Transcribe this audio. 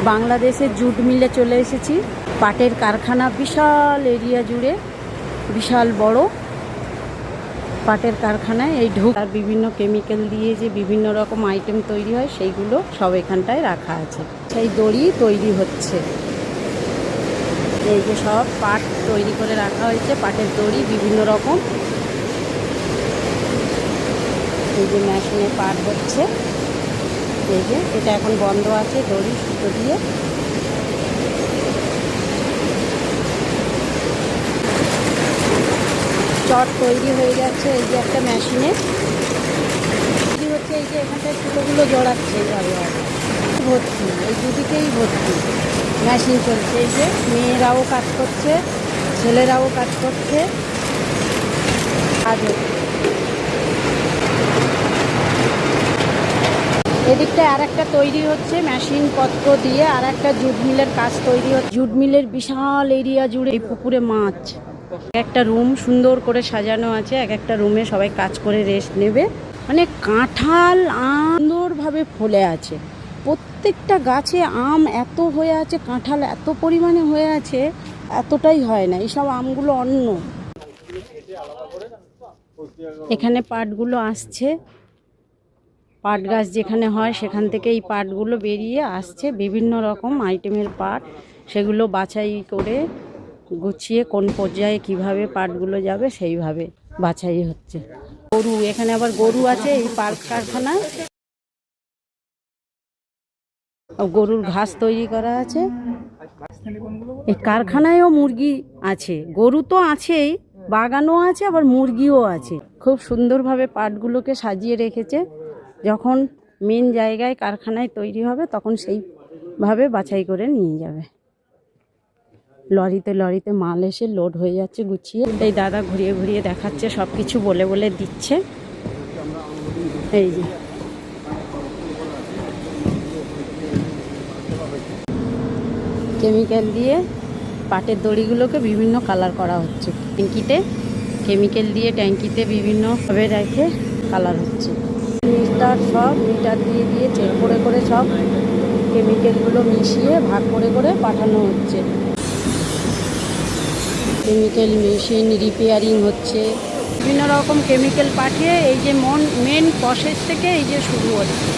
বাংলাদেশের জুট মিলে চলে এসেছি। পাটের কারখানা বিশাল এরিয়া জুড়ে, বিশাল বড় পাটের কারখানায় এই আর বিভিন্ন কেমিক্যাল দিয়ে যে বিভিন্ন রকম আইটেম তৈরি হয় সেইগুলো সব এখানটায় রাখা আছে। সেই দড়ি তৈরি হচ্ছে, এই যে সব পাট তৈরি করে রাখা হয়েছে, পাটের দড়ি বিভিন্ন রকম। এই যে মেশিনে পাট হচ্ছে, এই যে এটা এখন বন্ধ আছে দড়ি সুতো দিয়ে। চট তৈরি হয়ে যাচ্ছে এই যে একটা মেশিনে হচ্ছে। এই যে এখানটায় সুতোগুলো জড়াচ্ছে এইভাবে ভর্তি, এই দুদিকেই ভর্তি মেশিন চলছে। এই যে মেয়েরাও কাজ করছে, ছেলেরাও কাজ করছে, কাজ হচ্ছে। এদিকটায় আর একটা তৈরি হচ্ছে মেশিন পত্র দিয়ে, আর একটা জুট মিলের কাজ তৈরি হচ্ছে। জুট মিলের বিশাল এরিয়া জুড়ে এই পুকুরে মাছ। একটা রুম সুন্দর করে সাজানো আছে, এক একটা রুমে সবাই কাজ করে রেস্ট নেবে। মানে কাঁঠাল আম সুন্দরভাবে ফলে আছে, প্রত্যেকটা গাছে আম এত হয়ে আছে, কাঁঠাল এত পরিমাণে হয়ে আছে, এতটাই হয় না। এইসব আমগুলো অন্য। এখানে পাটগুলো আসছে, পাট গাছ যেখানে হয় সেখান থেকে এই পাটগুলো বেরিয়ে আসছে, বিভিন্ন রকম আইটেমের পাট। সেগুলো বাছাই করে গুছিয়ে কোন পর্যায়ে কিভাবে পাটগুলো যাবে সেইভাবে বাছাই হচ্ছে। গরু, এখানে আবার গরু আছে এই পাট কারখানায়। গরুর ঘাস তৈরি করা আছে। এই কারখানায়ও মুরগি আছে, গরু তো আছেই, বাগানও আছে, আবার মুরগিও আছে। খুব সুন্দরভাবে পাটগুলোকে সাজিয়ে রেখেছে। যখন মেন জায়গায় কারখানায় তৈরি হবে তখন সেইভাবে বাছাই করে নিয়ে যাবে। লরিতে লরিতে মাল এসে লোড হয়ে যাচ্ছে গুছিয়ে। এই দাদা ঘুরিয়ে ঘুরিয়ে দেখাচ্ছে, সব কিছু বলে বলে দিচ্ছে। এই যে কেমিক্যাল দিয়ে পাটের দড়িগুলোকে বিভিন্ন কালার করা হচ্ছে। ট্যাঙ্কিতে কেমিক্যাল দিয়ে ট্যাঙ্কিতে বিভিন্নভাবে রেখে কালার হচ্ছে। সব মিটার দিয়ে দিয়ে চেক করে করে সব কেমিক্যালগুলো মিশিয়ে ভাগ করে করে পাঠানো হচ্ছে। কেমিক্যাল মেশিন রিপেয়ারিং হচ্ছে, বিভিন্ন রকম কেমিক্যাল পাঠিয়ে এই যে মেন প্রসেস থেকে এই যে শুরু হচ্ছে।